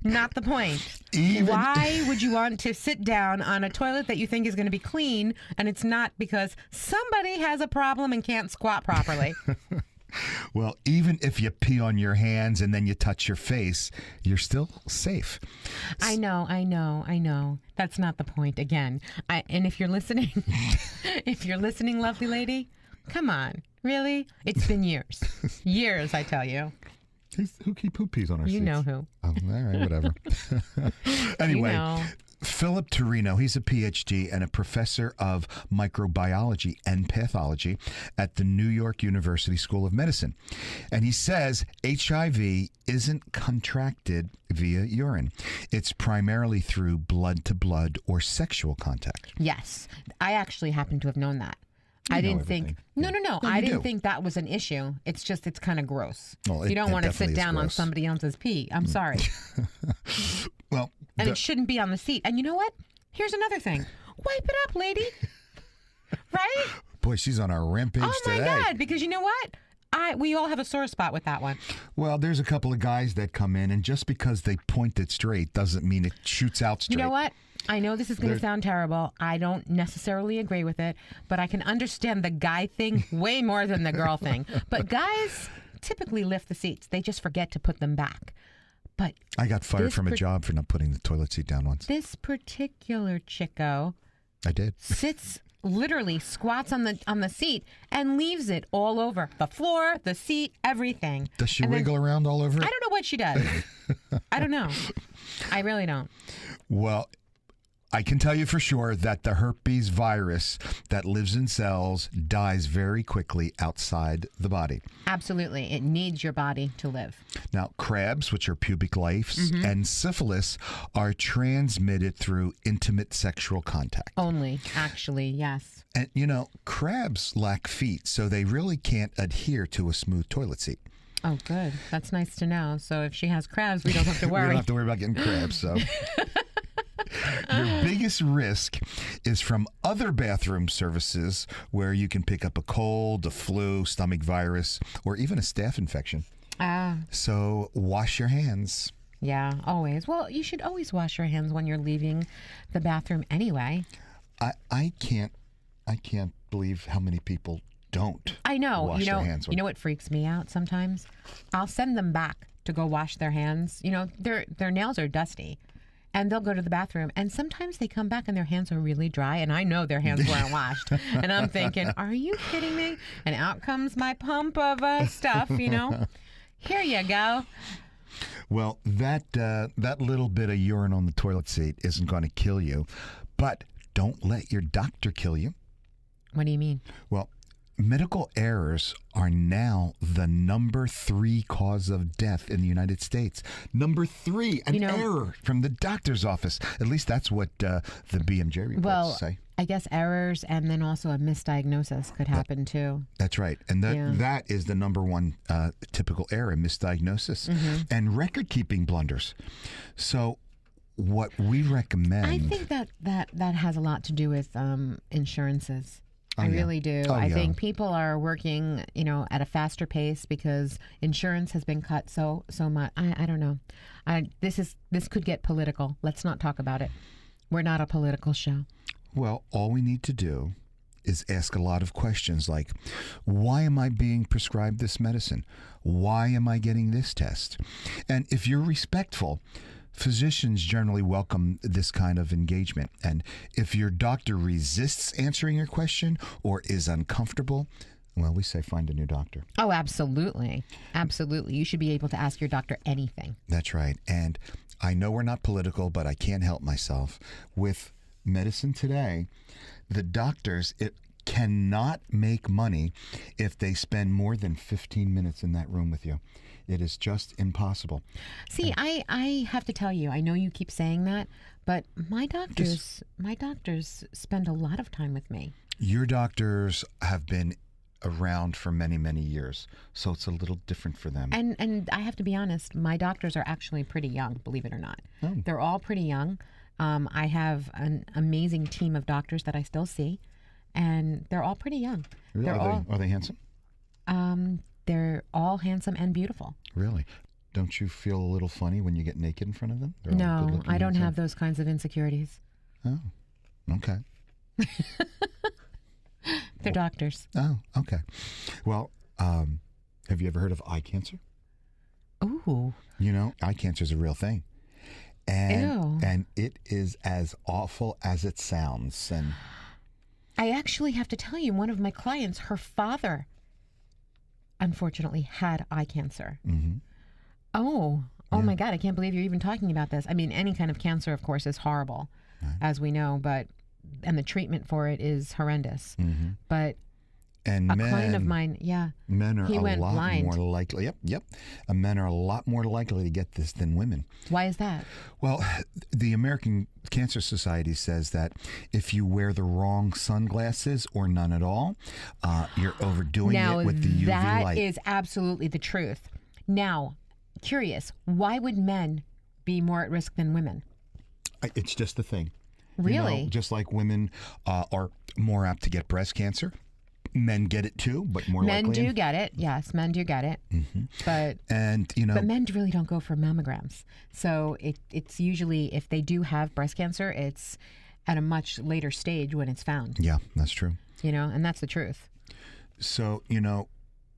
Not the point. Why would you want to sit down on a toilet that you think is going to be clean and it's not because somebody has a problem and can't squat properly? Well, even if you pee on your hands and then you touch your face, you're still safe. I know. That's not the point again. And if you're listening, lovely lady, come on. Really? It's been years. Years, I tell you. Who pees on our seats? You know who. Oh, all right, whatever. Anyway, Philip Torino, he's a PhD and a professor of microbiology and pathology at the New York University School of Medicine. And he says HIV isn't contracted via urine. It's primarily through blood-to-blood or sexual contact. Yes. I actually happen to have known that. I didn't think. No. I didn't think that was an issue. It's just it's kind of gross. Well, you don't want to definitely sit is down on gross. somebody else's pee. I'm sorry. Well, And it shouldn't be on the seat. And you know what? Here's another thing. Wipe it up, lady. Right? boy, she's on our rampage Oh my today. God! Because you know what? We all have a sore spot with that one. Well, there's a couple of guys that come in, and just because they point it straight doesn't mean it shoots out straight. You know what? I know this is going to sound terrible. I don't necessarily agree with it, but I can understand the guy thing way more than the girl thing. But guys typically lift the seats. They just forget to put them back. But I got fired this from a job for not putting the toilet seat down once. this particular chico I did. sits, literally squats on the seat and leaves it all over the floor, the seat, everything. Does she And then- wiggle around all over it? I don't know what she does. I don't know. I really don't. Well, I can tell you for sure that the herpes virus that lives in cells dies very quickly outside the body. Absolutely. It needs your body to live. Now, crabs, which are pubic lice, and syphilis are transmitted through intimate sexual contact. Only, actually, yes. And, you know, crabs lack feet, so they really can't adhere to a smooth toilet seat. Oh, good. That's nice to know. So if she has crabs, we don't have to We worry. don't have to worry about getting crabs, so... Your biggest risk is from other bathroom services where you can pick up a cold, a flu, stomach virus, or even a staph infection. Ah, So wash your hands. yeah, always. Well, you should always wash your hands when you're leaving the bathroom anyway. I can't believe how many people don't. I know. Wash their hands You know what freaks me out sometimes? I'll send them back to go wash their hands. You know, their nails are dusty. And they'll go to the bathroom, and sometimes they come back and their hands are really dry, and I know their hands weren't washed. And I'm thinking, are you kidding me? And out comes my pump of stuff, you know. Here you go. Well, that little bit of urine on the toilet seat isn't going to kill you, but don't let your doctor kill you. What do you mean? Well, medical errors are now the number 3 cause of death in the United States. Number 3, an error from the doctor's office. At least that's what the BMJ reports say. I guess errors and then also a misdiagnosis could happen too. That's right. And that is the number 1 typical error, misdiagnosis, and record-keeping blunders. So what we recommend... I think that has a lot to do with insurances. I yeah. really do. Oh, I yeah. think people are working, at a faster pace because insurance has been cut so much. I don't know. This could get political. Let's not talk about it. We're not a political show. Well, all we need to do is ask a lot of questions like, why am I being prescribed this medicine? Why am I getting this test? And if you're respectful, physicians generally welcome this kind of engagement. And if your doctor resists answering your question or is uncomfortable, well, we say find a new doctor. Oh, absolutely. Absolutely. You should be able to ask your doctor anything. That's right. And I know we're not political, but I can't help myself. With medicine today, the doctors cannot make money if they spend more than 15 minutes in that room with you. It is just impossible. See, I have to tell you, I know you keep saying that, but my doctors spend a lot of time with me. Your doctors have been around for many, many years, so it's a little different for them. And I have to be honest, my doctors are actually pretty young, believe it or not. Oh. They're all pretty young. I have an amazing team of doctors that I still see, and they're all pretty young. Really? Are they handsome? They're all handsome and beautiful. Really? Don't you feel a little funny when you get naked in front of them? They're all No, good-looking, I don't handsome. have those kinds of insecurities. Oh, okay. They're doctors. Oh, okay. Well, have you ever heard of eye cancer? Ooh. You know, eye cancer is a real thing. Ew. And it is as awful as it sounds. And I actually have to tell you, one of my clients, her father, unfortunately, had eye cancer. mm-hmm. Oh, Oh my God, I can't believe you're even talking about this. I mean, any kind of cancer, of course, is horrible, as we know, and the treatment for it is horrendous. But And a client of mine, men are he a went lot blind. more likely. Yep. Men are a lot more likely to get this than women. Why is that? Well, the American Cancer Society says that if you wear the wrong sunglasses or none at all, you're overdoing Now, it with the UV that light. is absolutely the truth. Now, curious, why would men be more at risk than women? It's just a thing. You Really? know, just like women are more apt to get breast cancer, men get it too, but more Men likely. do get it. Yes, men do get it. But And, you know, but men really don't go for mammograms. So it's usually, if they do have breast cancer, it's at a much later stage when it's found, yeah, that's true. and that's the truth. So,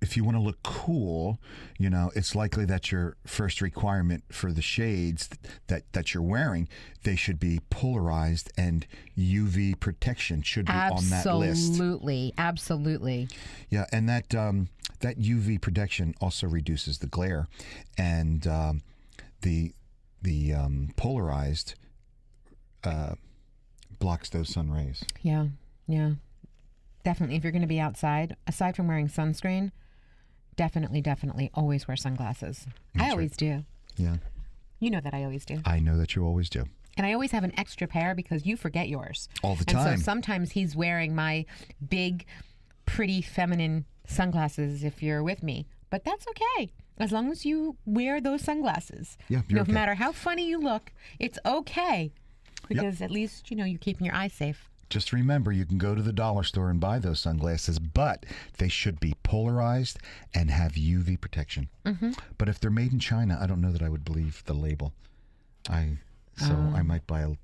if you want to look cool, it's likely that your first requirement for the shades that you're wearing, they should be polarized, and UV protection should be on that list. Absolutely. Yeah, and that UV protection also reduces the glare, and the polarized blocks those sun rays. Yeah. Definitely. If you're going to be outside, aside from wearing sunscreen, definitely always wear sunglasses. I always do. Yeah, You know that I always do. I know that you always do. And I always have an extra pair because you forget yours. All the And time. so sometimes he's wearing my big, pretty, feminine sunglasses if you're with me. But that's okay. As long as you wear those sunglasses. Yeah, you're no okay. matter how funny you look, it's okay. Because at least, you're keeping your eyes safe. Just remember, you can go to the dollar store and buy those sunglasses, but they should be polarized and have UV protection. But if they're made in China, I don't know that I would believe the label. I might buy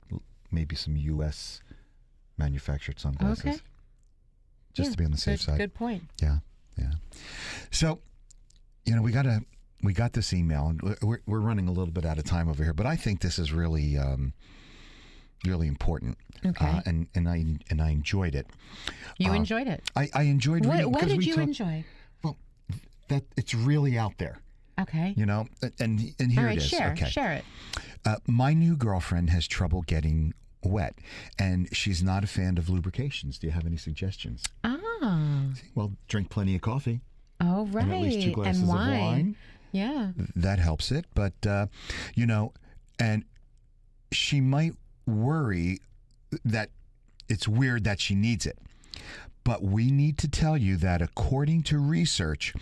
maybe some U.S. manufactured sunglasses. Okay. Just to be on the safe side. Good point. Yeah. So, we got this email, and we're running a little bit out of time over here, but I think this is really really important. Okay. And I enjoyed it. You enjoyed it. I enjoyed reading. What because did we you talked- enjoy? Well, that it's really out there, Okay. and here All right, it is. share Okay. it. My new girlfriend has trouble getting wet, and she's not a fan of lubrications. Do you have any suggestions? Ah. Well, drink plenty of coffee. Oh, right. And at least 2 glasses and of wine. Yeah. That helps it. But, and she might worry that it's weird that she needs it. But we need to tell you that according to research,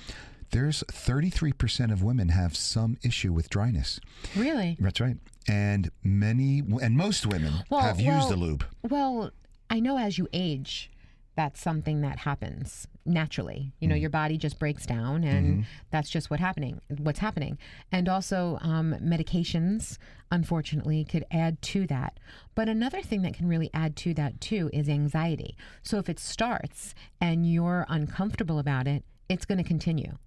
there's 33% of women have some issue with dryness. Really? That's right. And most women have used the lube. Well, I know as you age, that's something that happens naturally. Your body just breaks down, and that's just what's happening. And also, medications, unfortunately, could add to that. But another thing that can really add to that too is anxiety. So if it starts and you're uncomfortable about it, it's going to continue.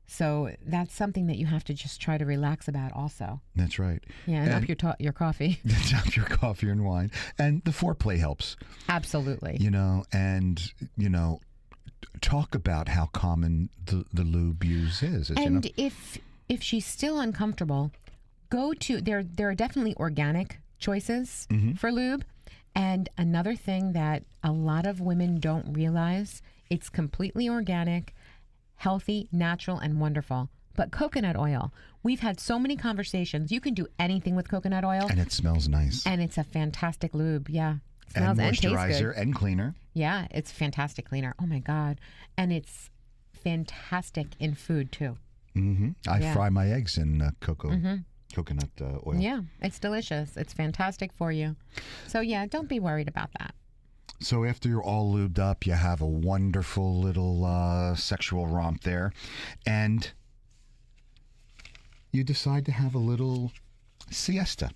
So that's something that you have to just try to relax about also. That's right. Yeah, and up your coffee. Up your coffee and wine. And the foreplay helps. Absolutely. Talk about how common the lube use is. And if she's still uncomfortable, go to there are definitely organic choices for lube. And another thing that a lot of women don't realize, it's completely organic, healthy, natural, and wonderful. But coconut oil, we've had so many conversations. You can do anything with coconut oil. And it smells nice. And it's a fantastic lube. Yeah. It smells And and tastes moisturizer good. and cleaner. Yeah, it's fantastic cleaner. Oh my God. And it's fantastic in food too. I fry my eggs in coconut oil. Yeah, it's delicious. It's fantastic for you. So yeah, don't be worried about that. So after you're all lubed up, you have a wonderful little sexual romp there. And you decide to have a little siesta.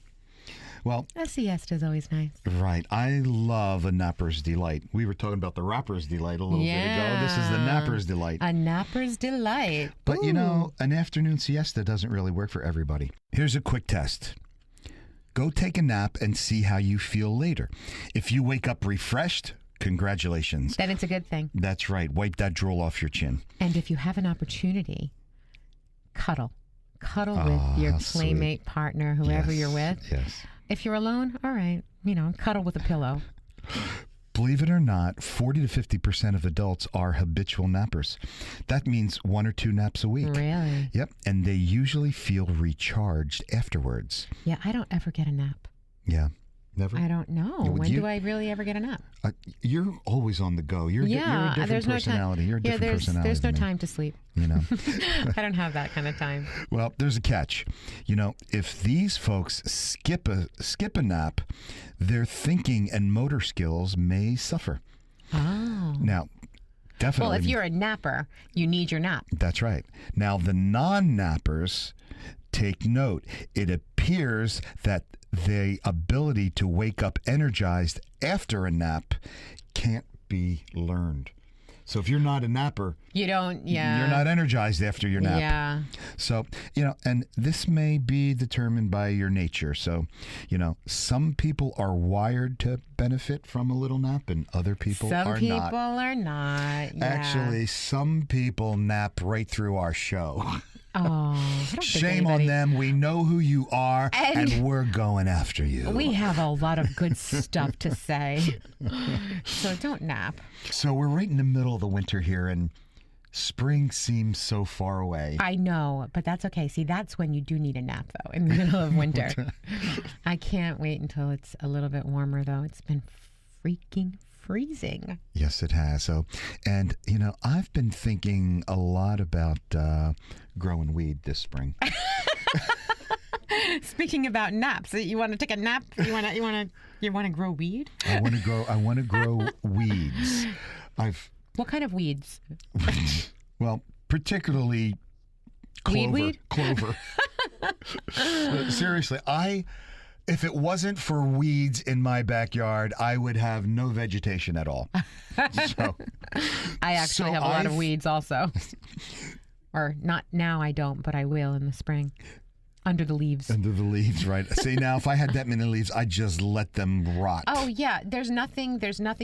Well, A siesta is always nice. right. I love a napper's delight. We were talking about the rapper's delight a little bit ago. This is the napper's delight. A napper's delight. But Ooh. an afternoon siesta doesn't really work for everybody. Here's a quick test. Go take a nap and see how you feel later. If you wake up refreshed, congratulations. Then it's a good thing. That's right. Wipe that drool off your chin. And if you have an opportunity, cuddle. Cuddle with your how sweet. playmate, partner, whoever Yes, you're with. Yes. If you're alone, all right, cuddle with a pillow. Believe it or not, 40 to 50% of adults are habitual nappers. That means 1 or 2 naps a week. Really? Yep. And they usually feel recharged afterwards. Yeah, I don't ever get a nap. Yeah. Never? I don't know. Yeah, When you- do I really ever get a nap? You're always on the go. You're a different there's personality. no time. You're a different personality. There's no than me, time to sleep. You know. I don't have that kind of time. Well, there's a catch. If these folks skip a nap, their thinking and motor skills may suffer. Oh. Now, definitely. Well, if you're a napper, you need your nap. That's right. Now, the non-nappers, take note. It appears that the ability to wake up energized after a nap can't be learned. So if you're not a napper, You don't, yeah. you're not energized after your nap. Yeah. So, and this may be determined by your nature. So, some people are wired to benefit from a little nap and other people Some are people not. are not. Yeah. Actually, some people nap right through our show. Oh, I don't think Shame on anybody- them. We know who you are, And- and we're going after you. We have a lot of good stuff to say. So don't nap. So we're right in the middle of the winter here, and spring seems so far away. I know, but that's okay. See, that's when you do need a nap, though, in the middle of winter. I can't wait until it's a little bit warmer, though. It's been freaking freezing. Yes, it has. So, and I've been thinking a lot about growing weed this spring. Speaking about naps, you want to take a nap? You want to grow weed? I want to grow weeds. What kind of weeds? Particularly clover. Weed? Clover. Seriously, if it wasn't for weeds in my backyard, I would have no vegetation at all. So, I actually So have a lot of I've- weeds also. Or not now, I don't, but I will in the spring. Under the leaves. under the leaves, right? See, now if I had that many leaves, I'd just let them rot. Oh yeah, there's nothing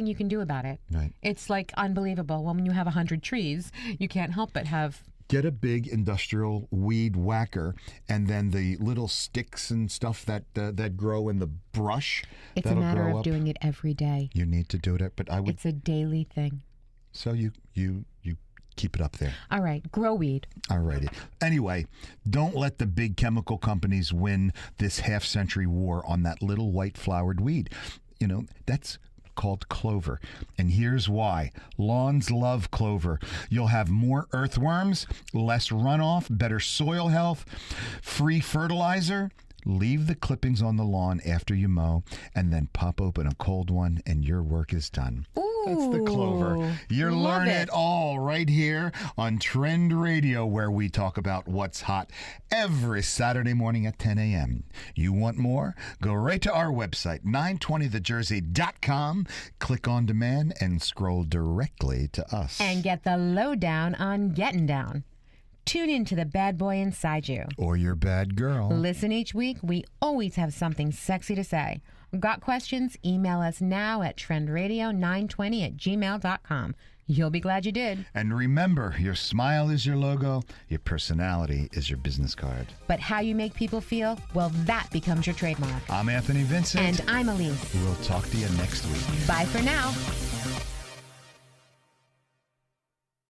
you can do about it. Right. It's like unbelievable. When you have 100 trees, you can't help but have. Get a big industrial weed whacker, and then the little sticks and stuff that grow in the brush. It's a that'll matter grow of up. doing it every day. You need to do it, but I would. It's a daily thing. So you keep it up there. All right, grow weed. Alrighty. Anyway, don't let the big chemical companies win this half-century war on that little white flowered weed. That's called clover. And here's why. Lawns love clover. You'll have more earthworms, less runoff, better soil health, free fertilizer. Leave the clippings on the lawn after you mow, and then pop open a cold one, and your work is done. That's the clover. You love learn it. it all right here on Trend Radio, where we talk about what's hot every Saturday morning at 10 a.m. You want more? Go right to our website, 920thejersey.com, click on demand, and scroll directly to us. And get the lowdown on getting down. Tune in to the bad boy inside you. Or your bad girl. Listen each week. We always have something sexy to say. Got questions? Email us now at trendradio920@gmail.com. You'll be glad you did. And remember, your smile is your logo, your personality is your business card. But how you make people feel, well, that becomes your trademark. I'm Anthony Vincent. And I'm Elise. We'll talk to you next week. Bye for now.